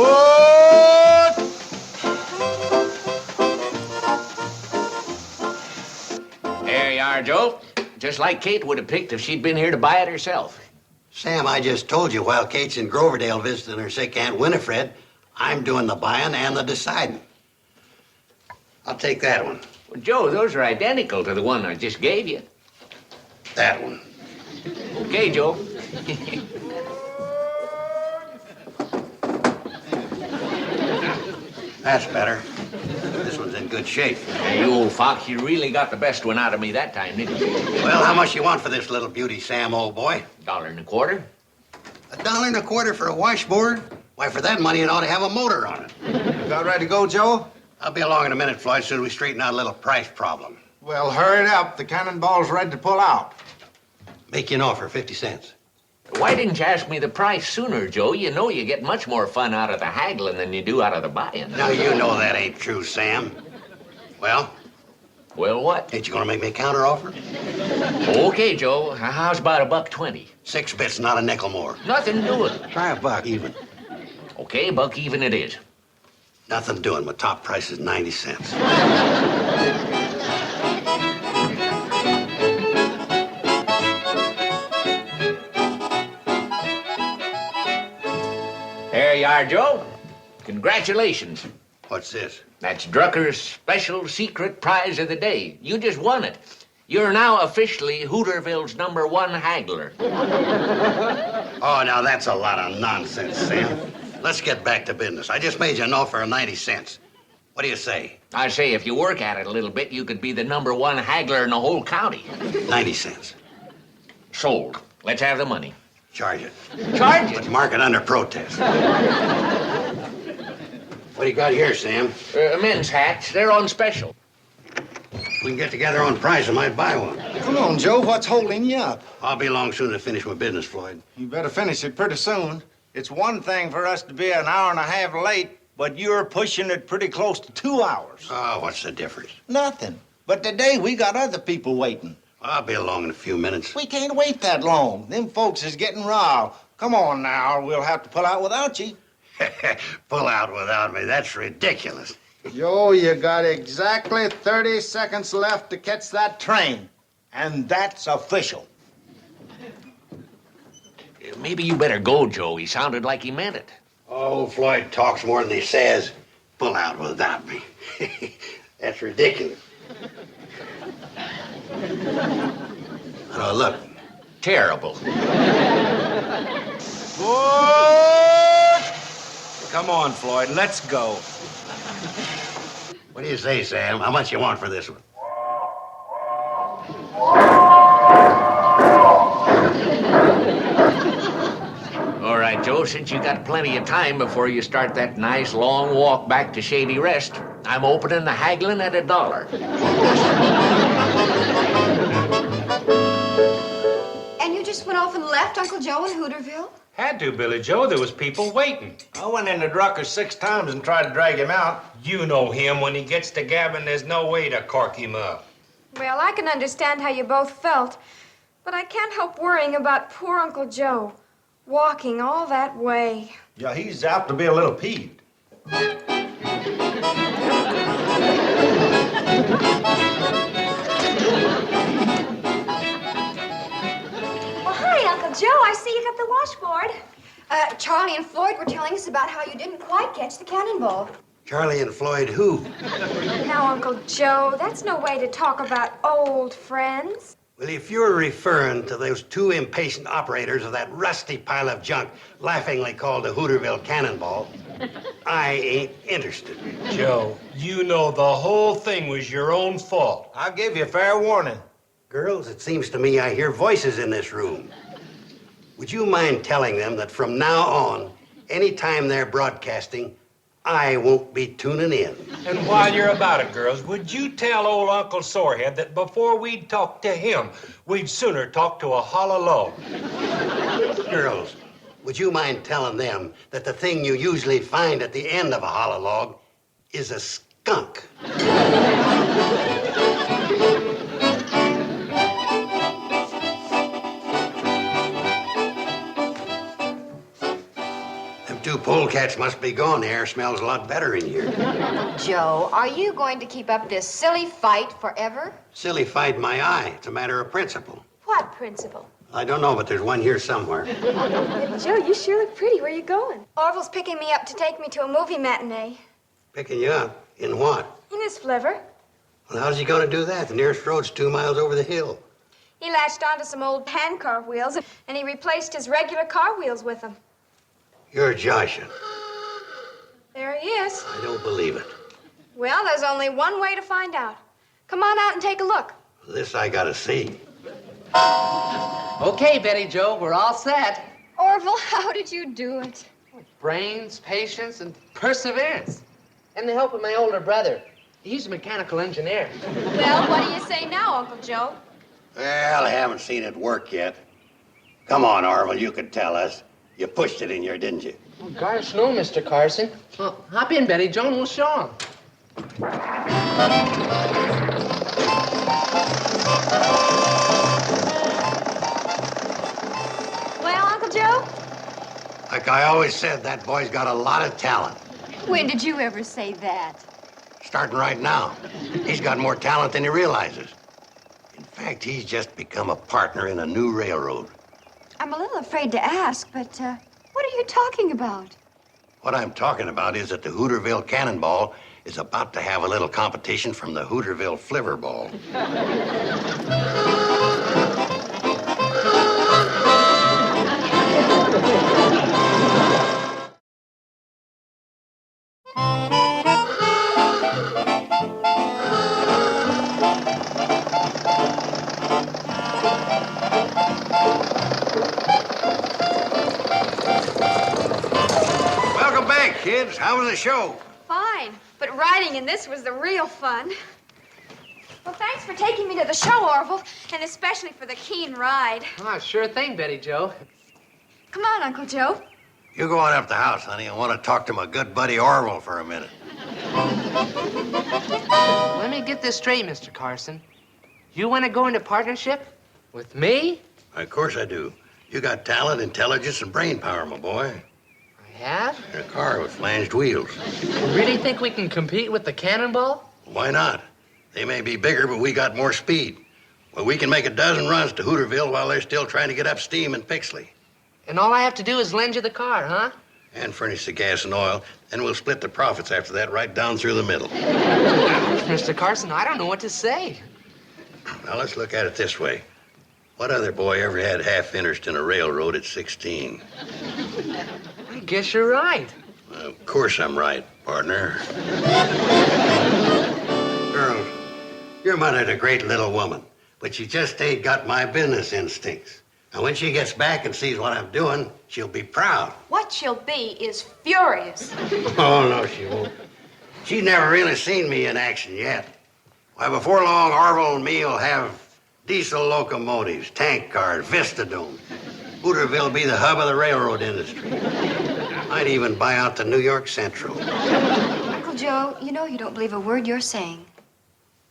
What? There you are, Joe. Just like Kate would have picked if she'd been here to buy it herself. Sam, I just told you while Kate's in Groverdale visiting her sick Aunt Winifred, I'm doing the buying and the deciding. I'll take that one. Well, Joe, those are identical to the one I just gave you. That one. Okay, Joe. That's better. This one's in good shape. Hey, you old fox, you really got the best one out of me that time, didn't you? Well, how much you want for this little beauty, Sam, old boy? $1.25. $1.25 for a washboard? Why, for that money, it ought to have a motor on it. You about ready to go, Joe? I'll be along in a minute, Floyd, soon as we straighten out a little price problem. Well, hurry it up. The cannonball's ready to pull out. Make you an offer, 50 cents. Why didn't you ask me the price sooner, Joe? You know you get much more fun out of the haggling than you do out of the buying. Now, you know that ain't true, Sam. Well? Well, what? Ain't you gonna make me a counter offer? Okay, Joe. How's about $1.20? 6 bits, not a nickel more. Nothing doing. Try $1 even. Okay, $1 even it is. Nothing doing. My top price is 90 cents. There you are, Joe. Congratulations. What's this? That's Drucker's special secret prize of the day. You just won it. You're now officially Hooterville's #1 haggler. Oh, now that's a lot of nonsense, Sam. Let's get back to business. I just made you an offer of 90 cents. What do you say? I say, if you work at it a little bit, you could be the #1 haggler in the whole county. 90 cents. Sold. Let's have the money. Charge it. Charge Let's it. mark it under protest. What do you got here, Sam? Men's hats. They're on special. We can get together on price. I might buy one. Come on, Joe. What's holding you up? I'll be along soon to finish my business, Floyd. You better finish it pretty soon. It's one thing for us to be an hour and a half late, but you're pushing it pretty close to 2 hours. Oh, what's the difference? Nothing. But today we got other people waiting. I'll be along in a few minutes. We can't wait that long. Them folks is getting riled. Come on now, we'll have to pull out without you. Pull out without me. That's ridiculous. Joe, you got exactly 30 seconds left to catch that train. And that's official. Maybe you better go, Joe. He sounded like he meant it. Oh, Floyd talks more than he says. Pull out without me. That's ridiculous. Oh, look. Terrible. What? Come on, Floyd, let's go. What do you say, Sam? How much you want for this one? All right, Joe, since you got plenty of time before you start that nice long walk back to Shady Rest, I'm opening the haggling at $1. And you just went off and left Uncle Joe in Hooterville? Had to, Billie Jo. There was people waiting. I went into Drucker 6 times and tried to drag him out. You know him. When he gets to gabbing, there's no way to cork him up. Well, I can understand how you both felt, but I can't help worrying about poor Uncle Joe, walking all that way. Yeah, he's apt to be a little peeved. Joe, I see you got the washboard. Charlie and Floyd were telling us about how you didn't quite catch the cannonball. Charlie and Floyd who? Now, Uncle Joe, that's no way to talk about old friends. Well, if you're referring to those 2 impatient operators of that rusty pile of junk laughingly called the Hooterville Cannonball, I ain't interested. Joe, you know the whole thing was your own fault. I'll give you fair warning. Girls, it seems to me I hear voices in this room. Would you mind telling them that from now on, anytime they're broadcasting, I won't be tuning in? And while you're about it, girls, would you tell old Uncle Sorehead that before we'd talk to him, we'd sooner talk to a hollow log? Girls, would you mind telling them that the thing you usually find at the end of a hollow log is a skunk? two polecats must be gone. The air smells a lot better in here. Joe, are you going to keep up this silly fight forever? Silly fight my eye. It's a matter of principle. What principle? I don't know, but there's one here somewhere. Joe, you sure look pretty. Where are you going? Orville's picking me up to take me to a movie matinee. Picking you up? In what? In his flivver. Well, how's he going to do that? The nearest road's 2 miles over the hill. He latched onto some old handcar wheels, and he replaced his regular car wheels with them. You're joshing. There he is. I don't believe it. Well, there's only one way to find out. Come on out and take a look. This I gotta see. Okay, Betty Jo, we're all set. Orville, how did you do it? Brains, patience, and perseverance. And the help of my older brother. He's a mechanical engineer. Well, what do you say now, Uncle Joe? Well, I haven't seen it work yet. Come on, Orville, you could tell us. You pushed it in here, didn't you? Oh, gosh, no, Mr. Carson. Well, hop in, Betty Jo, and we'll show him. Well, Uncle Joe? Like I always said, that boy's got a lot of talent. When did you ever say that? Starting right now. He's got more talent than he realizes. In fact, he's just become a partner in a new railroad. I'm a little afraid to ask, but what are you talking about? What I'm talking about is that the Hooterville Cannonball is about to have a little competition from the Hooterville Flivverball. Welcome back, kids. How was the show? Fine, but riding in this was the real fun. Well, thanks for taking me to the show, Orville, and especially for the keen ride. Ah, sure thing, Betty Jo. Come on, Uncle Joe. You go on up the house, honey. I want to talk to my good buddy Orville for a minute. Let me get this straight, Mr. Carson. You want to go into partnership with me? Of course I do. You got talent, intelligence, and brain power, my boy. I have? In a car with flanged wheels. You really think we can compete with the Cannonball? Why not? They may be bigger, but we got more speed. Well, we can make a dozen runs to Hooterville while they're still trying to get up steam in Pixley. And all I have to do is lend you the car, huh? And furnish the gas and oil. Then we'll split the profits after that right down through the middle. Mr. Carson, I don't know what to say. Now, let's look at it this way. What other boy ever had half interest in a railroad at 16? I guess you're right. Of course I'm right, partner. Girls, your mother's a great little woman, but she just ain't got my business instincts. Now, when she gets back and sees what I'm doing, she'll be proud. What she'll be is furious. Oh, no, she won't. She's never really seen me in action yet. Why, before long, Orville and me will have diesel locomotives, tank cars, Vistadome. Hooterville will be the hub of the railroad industry. Might even buy out the New York Central. Uncle Joe, you know you don't believe a word you're saying.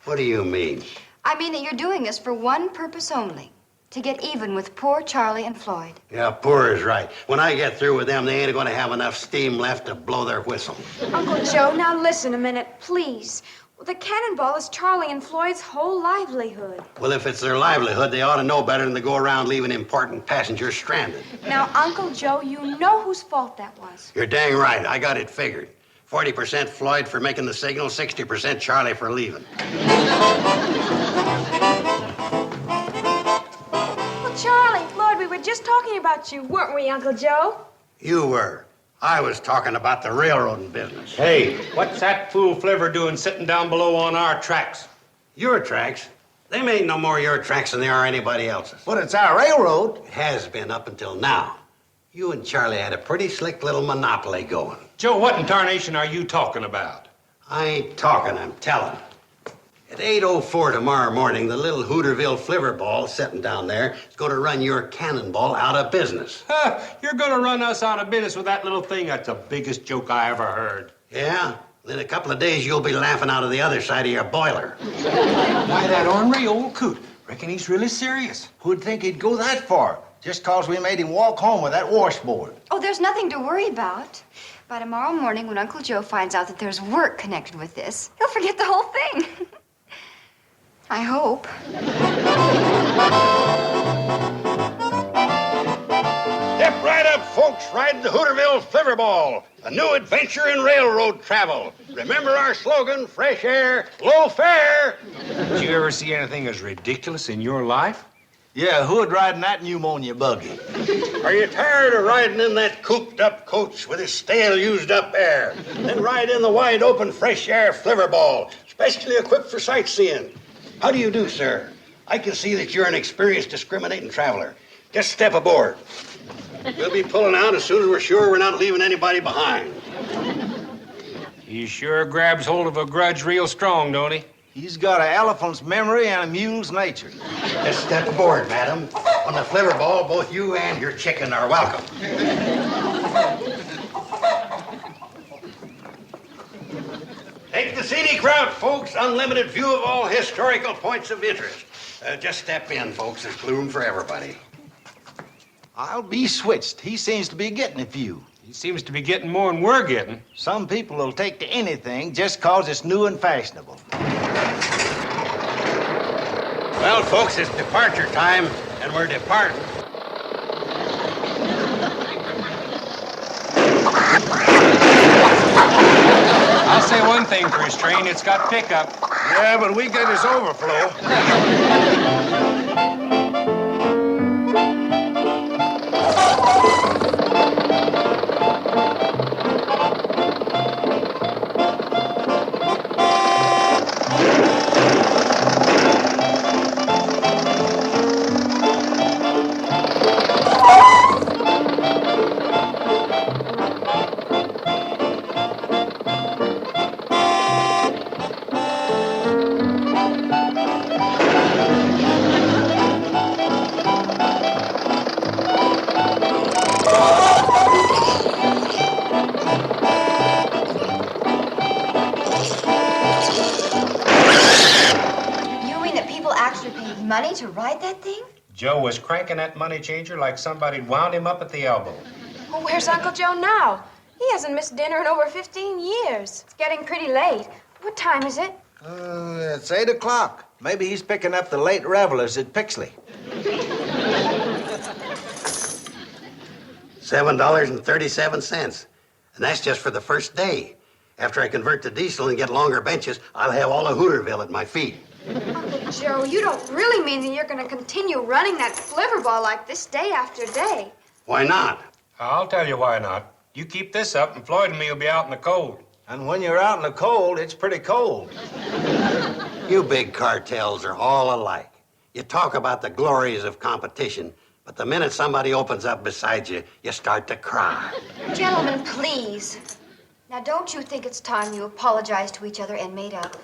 What do you mean? I mean that you're doing this for one purpose only. To get even with poor Charlie and Floyd. Yeah, poor is right. When I get through with them, they ain't going to have enough steam left to blow their whistle. Uncle Joe, now listen a minute, please. The Cannonball is Charlie and Floyd's whole livelihood. Well, if it's their livelihood, they ought to know better than to go around leaving important passengers stranded. Now, Uncle Joe, you know whose fault that was. You're dang right. I got it figured. 40% Floyd for making the signal, 60% Charlie for leaving. Well, Charlie, Floyd, we were just talking about you, weren't we, Uncle Joe? You were. I was talking about the railroading business. Hey, what's that fool Flivver doing sitting down below on our tracks? Your tracks? They ain't no more your tracks than they are anybody else's. But it's our railroad. It has been up until now. You and Charlie had a pretty slick little monopoly going. Joe, what in tarnation are you talking about? I ain't talking, I'm telling. At 8:04 tomorrow morning, the little Hooterville Flivverball sitting down there is going to run your Cannonball out of business. You're gonna run us out of business with that little thing? That's the biggest joke I ever heard. Yeah? In a couple of days, you'll be laughing out of the other side of your boiler. Why, that ornery old coot. Reckon he's really serious. Who'd think he'd go that far? just 'cause we made him walk home with that washboard. Oh, there's nothing to worry about. By tomorrow morning, when Uncle Joe finds out that there's work connected with this, he'll forget the whole thing. I hope. Step right up, folks. Ride the Hooterville Flivverball, a new adventure in railroad travel. Remember our slogan, fresh air, low fare. Did you ever see anything as ridiculous in your life? Yeah, who'd ride in that pneumonia buggy? Are you tired of riding in that cooped-up coach with its stale, used-up air? Then ride in the wide-open fresh air Flivverball, specially equipped for sightseeing. How do you do, sir? I can see that you're an experienced, discriminating traveler. Just step aboard. We'll be pulling out as soon as we're sure we're not leaving anybody behind. He sure grabs hold of a grudge real strong, don't he? He's got an elephant's memory and a mule's nature. Just step aboard, madam. On the Flivverball, both you and your chicken are welcome. Take the scenic route, folks. Unlimited view of all historical points of interest. Just step in, folks. There's room for everybody. I'll be switched. He seems to be getting a few. He seems to be getting more than we're getting. Some people will take to anything just 'cause it's new and fashionable. Well, folks, it's departure time, and we're departing. I'll say one thing for his train, it's got pickup. Yeah, but we got his overflow. Money to ride that thing? Joe was cranking that money changer like somebody'd wound him up at the elbow. Well, where's Uncle Joe now? He hasn't missed dinner in over 15 years. It's getting pretty late. What time is it? It's 8 o'clock. Maybe he's picking up the late revelers at Pixley. $7.37. And that's just for the first day. After I convert to diesel and get longer benches, I'll have all of Hooterville at my feet. Uncle Joe, you don't really mean that you're going to continue running that Flivverball like this day after day. Why not? I'll tell you why not. You keep this up and Floyd and me will be out in the cold. And when you're out in the cold, it's pretty cold. You big cartels are all alike. You talk about the glories of competition, but the minute somebody opens up beside you, you start to cry. Gentlemen, please. Now, don't you think it's time you apologize to each other and made up?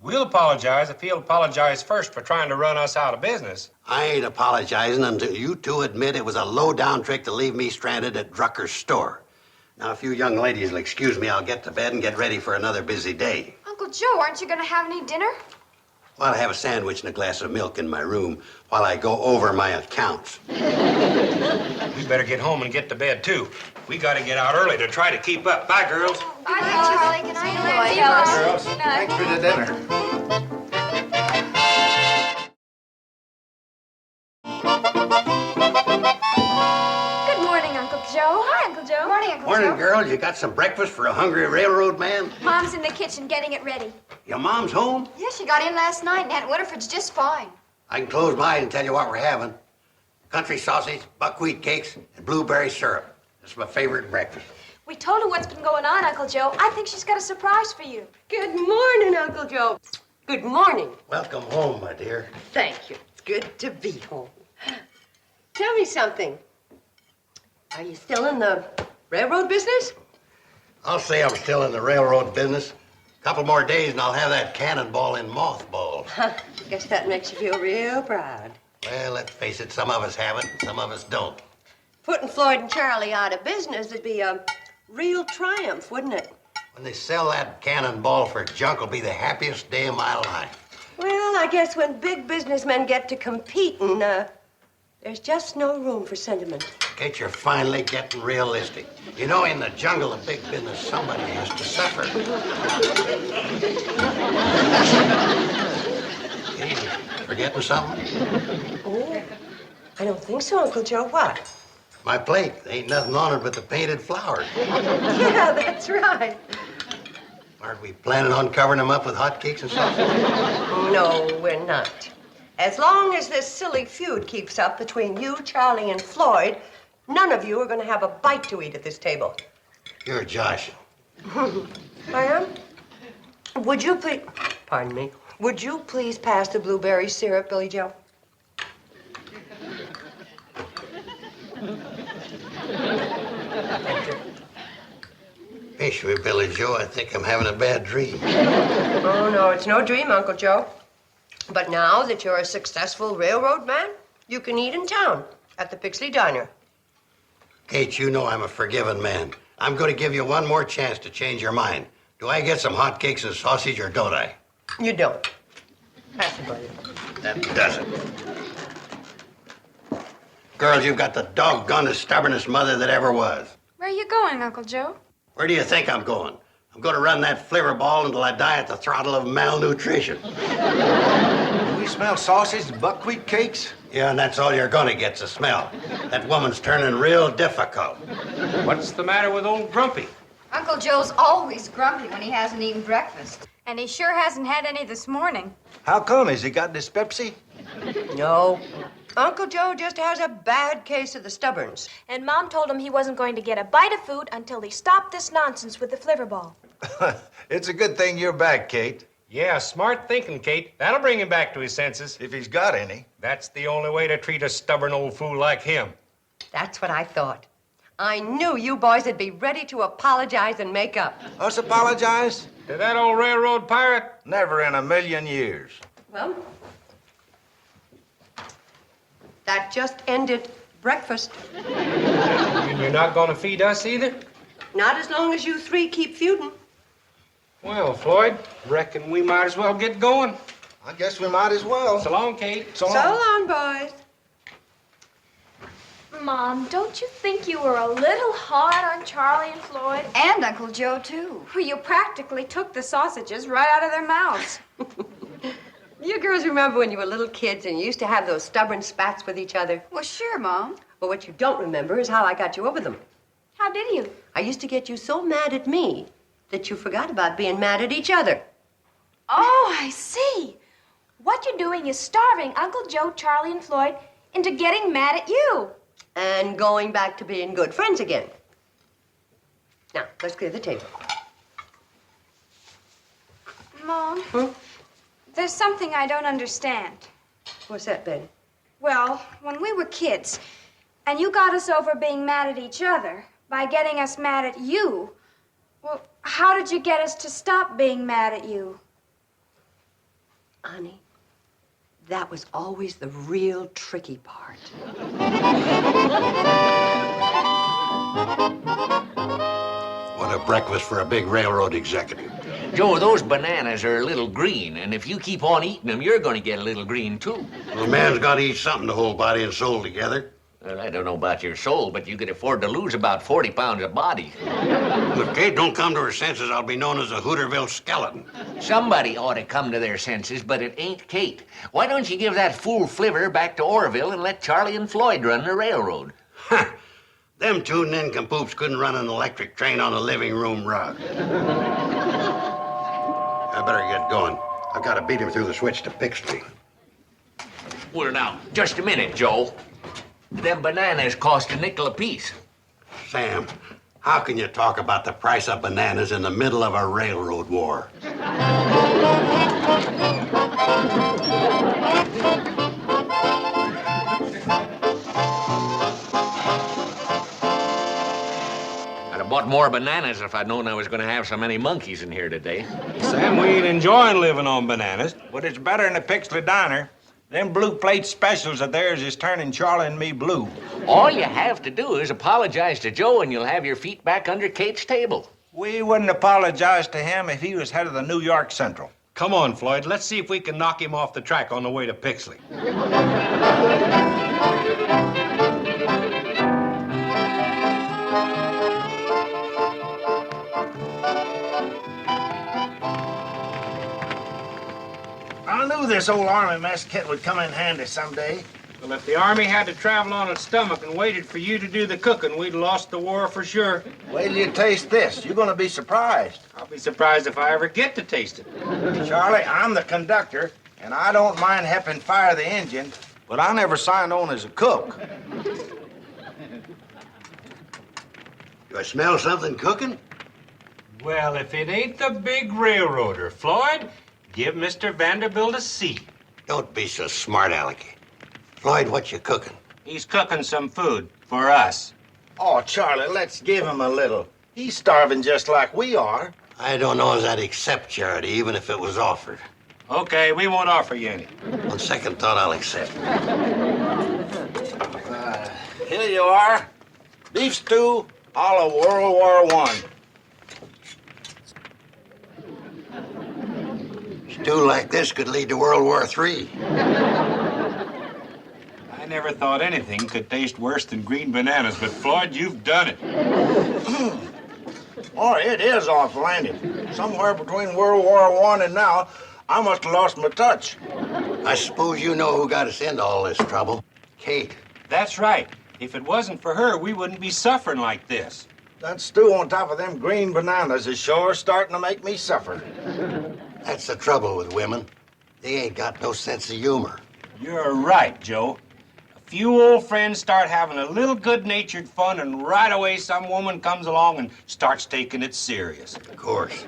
We'll apologize if he'll apologize first for trying to run us out of business. I ain't apologizing until you two admit it was a low-down trick to leave me stranded at Drucker's store. Now, if you young ladies will excuse me, I'll get to bed and get ready for another busy day. Uncle Joe, aren't you going to have any dinner? Well, I have a sandwich and a glass of milk in my room while I go over my accounts. We better get home and get to bed, too. We got to get out early to try to keep up. Bye, girls. Bye, Charlie. Good night, Girls, thanks for the dinner. Good morning, Uncle Joe. Hi, Uncle Joe. Morning, Uncle Morning, Joe. girls. You got some breakfast for a hungry railroad man? Mom's in the kitchen getting it ready. Your mom's home? Yeah, she got in last night, and Aunt Winifred's just fine. I can close my eyes and tell you what we're having. Country sausage, buckwheat cakes, and blueberry syrup. That's my favorite breakfast. We told her what's been going on, Uncle Joe. I think she's got a surprise for you. Good morning, Uncle Joe. Good morning. Welcome home, my dear. Thank you. It's good to be home. Tell me something. Are you still in the railroad business? I'll say I'm still in the railroad business. A couple more days and I'll have that cannonball in mothballs. Guess that makes you feel real proud. Well, let's face it, some of us have it, some of us don't. Putting Floyd and Charlie out of business would be a real triumph, wouldn't it? When they sell that cannonball for junk will be the happiest day of my life. Well, I guess when big businessmen get to competing, There's just no room for sentiment. Kate, you're finally getting realistic. You know, in the jungle of big business, somebody has to suffer. Kate, forgetting something? Oh, I don't think so, Uncle Joe. What? My plate. Ain't nothing on it but the painted flowers. Yeah, that's right. Aren't we planning on covering them up with hotcakes and sausage? No, we're not. As long as this silly feud keeps up between you, Charlie, and Floyd, none of you are going to have a bite to eat at this table. You're Josh. I am? Would you please... Pardon me. Would you please pass the blueberry syrup, Billie Jo? Fish with Billie Jo, I think I'm having a bad dream. Oh, no, it's no dream, Uncle Joe. But now that you're a successful railroad man, you can eat in town at the Pixley Diner. Kate, you know I'm a forgiving man. I'm going to give you one more chance to change your mind. Do I get some hotcakes and sausage or don't I? You don't. Pass it, buddy. That does it. Girls, you've got the doggonest, stubbornest mother that ever was. Where are you going, Uncle Joe? Where do you think I'm going? I'm going to run that Flivverball until I die at the throttle of malnutrition. Do we smell sausage and buckwheat cakes? Yeah, and that's all you're going to get's a smell. That woman's turning real difficult. What's the matter with old Grumpy? Uncle Joe's always grumpy when he hasn't eaten breakfast. And he sure hasn't had any this morning. How come? Has he got dyspepsy? No. Uncle Joe just has a bad case of the stubborns. And Mom told him he wasn't going to get a bite of food until he stopped this nonsense with the Flivverball. It's a good thing you're back, Kate. Yeah, smart thinking, Kate. That'll bring him back to his senses. If he's got any. That's the only way to treat a stubborn old fool like him. That's what I thought. I knew you boys would be ready to apologize and make up. Us apologize? To that old railroad pirate? Never in a million years. Well, that just ended breakfast. And you're not going to feed us either? Not as long as you three keep feuding. Well, Floyd, reckon we might as well get going. I guess we might as well. So long, Kate. So long, boys. Mom, don't you think you were a little hard on Charlie and Floyd? And Uncle Joe, too. Well, you practically took the sausages right out of their mouths. You girls remember when you were little kids and you used to have those stubborn spats with each other? Well, sure, Mom. But what you don't remember is how I got you over them. How did you? I used to get you so mad at me that you forgot about being mad at each other. Oh, I see. What you're doing is starving Uncle Joe, Charlie, and Floyd into getting mad at you. And going back to being good friends again. Now, let's clear the table. Mom, there's something I don't understand. What's that, Ben? Well, when we were kids, and you got us over being mad at each other by getting us mad at you, well, how did you get us to stop being mad at you? Honey, that was always the real tricky part. What a breakfast for a big railroad executive. Joe, those bananas are a little green, and if you keep on eating them, you're going to get a little green, too. Well, a man's got to eat something to hold body and soul together. Well, I don't know about your soul, but you could afford to lose about 40 pounds of body. If Kate don't come to her senses, I'll be known as a Hooterville skeleton. Somebody ought to come to their senses, but it ain't Kate. Why don't you give that fool Flivver back to Orville and let Charlie and Floyd run the railroad? Ha! Them two nincompoops couldn't run an electric train on a living room rug. I better get going. I've got to beat him through the switch to Pixley. Well, now, just a minute, Joe. Them bananas cost a nickel apiece. Sam, how can you talk about the price of bananas in the middle of a railroad war? I'd have bought more bananas if I'd known I was going to have so many monkeys in here today. Sam, we ain't enjoying living on bananas. But it's better in the Pixley Diner. Them blue plate specials of theirs is turning Charlie and me blue. All you have to do is apologize to Joe and you'll have your feet back under Kate's table. We wouldn't apologize to him if he was head of the New York Central. Come on, Floyd. Let's see if we can knock him off the track on the way to Pixley. knew this old army mess kit would come in handy someday. Well, if the Army had to travel on its stomach and waited for you to do the cooking, we'd lost the war for sure. Wait till you taste this. You're gonna be surprised. I'll be surprised if I ever get to taste it. Charlie, I'm the conductor, and I don't mind helping fire the engine, but I never signed on as a cook. Do I smell something cooking? Well, if it ain't the big railroader, Floyd, give Mr. Vanderbilt a seat. Don't be so smart, Alecky. Floyd, what you cooking? He's cooking some food for us. Oh, Charlie, let's give him a little. He's starving just like we are. I don't know as I'd accept charity, even if it was offered. Okay, we won't offer you any. On second thought, I'll accept. Here you are. Beef stew, a la World War I. Stew like this could lead to World War III. I never thought anything could taste worse than green bananas, but Floyd, you've done it. Oh, it is off-landed. Somewhere between World War I and now, I must have lost my touch. I suppose you know who got us into all this trouble. Kate. That's right. If it wasn't for her, we wouldn't be suffering like this. That stew on top of them green bananas is sure starting to make me suffer. That's the trouble with women. They ain't got no sense of humor. You're right, Joe. A few old friends start having a little good-natured fun, and right away some woman comes along and starts taking it serious. Of course.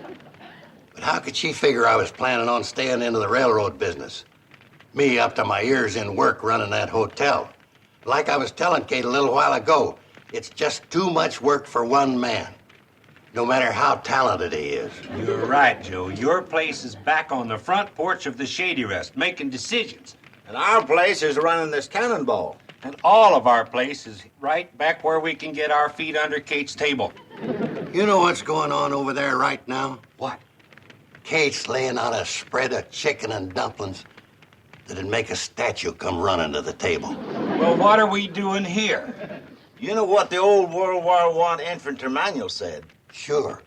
But how could she figure I was planning on staying into the railroad business? Me up to my ears in work running that hotel. Like I was telling Kate a little while ago, it's just too much work for one man, no matter how talented he is. You're right, Joe. Your place is back on the front porch of the Shady Rest, making decisions. And our place is running this cannonball. And all of our place is right back where we can get our feet under Kate's table. You know what's going on over there right now? What? Kate's laying out a spread of chicken and dumplings that'd make a statue come running to the table. Well, what are we doing here? You know what the old World War I infantry manual said? Sure.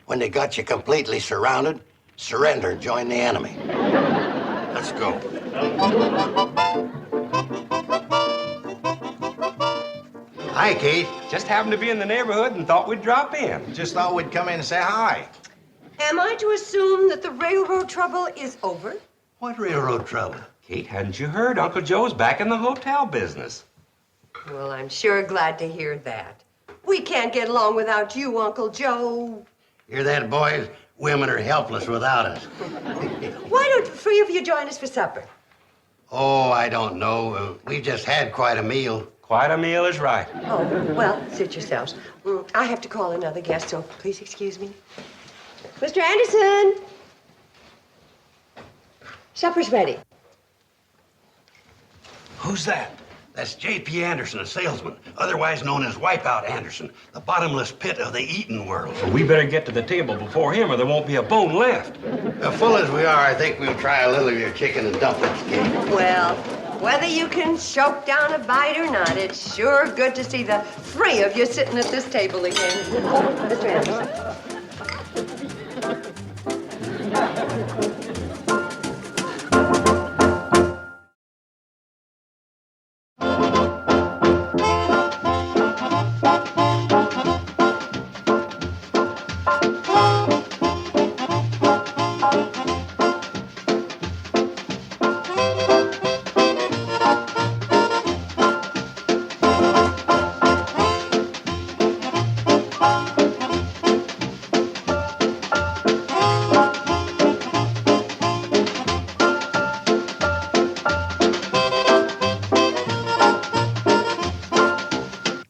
When they got you completely surrounded, surrender and join the enemy. Let's go. Hi, Kate. Just happened to be in the neighborhood and thought we'd drop in. Just thought we'd come in and say hi. Am I to assume that the railroad trouble is over? What railroad trouble? Kate, hadn't you heard? Uncle Joe's back in the hotel business. Well, I'm sure glad to hear that. We can't get along without you, Uncle Joe. Hear that, boys? Women are helpless without us. Why don't the three of you join us for supper? Oh, I don't know. We just had quite a meal. Quite a meal is right. Oh, well, suit yourselves. I have to call another guest, so please excuse me. Mr. Anderson! Supper's ready. Who's that? That's J.P. Anderson, a salesman, otherwise known as Wipeout Anderson, the bottomless pit of the eating world. Well, we better get to the table before him or there won't be a bone left. Full as we are, I think we'll try a little of your chicken and dumplings, Kate. Well, whether you can choke down a bite or not, it's sure good to see the three of you sitting at this table again. Oh, Mr. Anderson.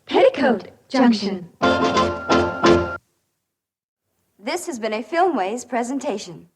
Petticoat Junction. This has been a Filmways presentation.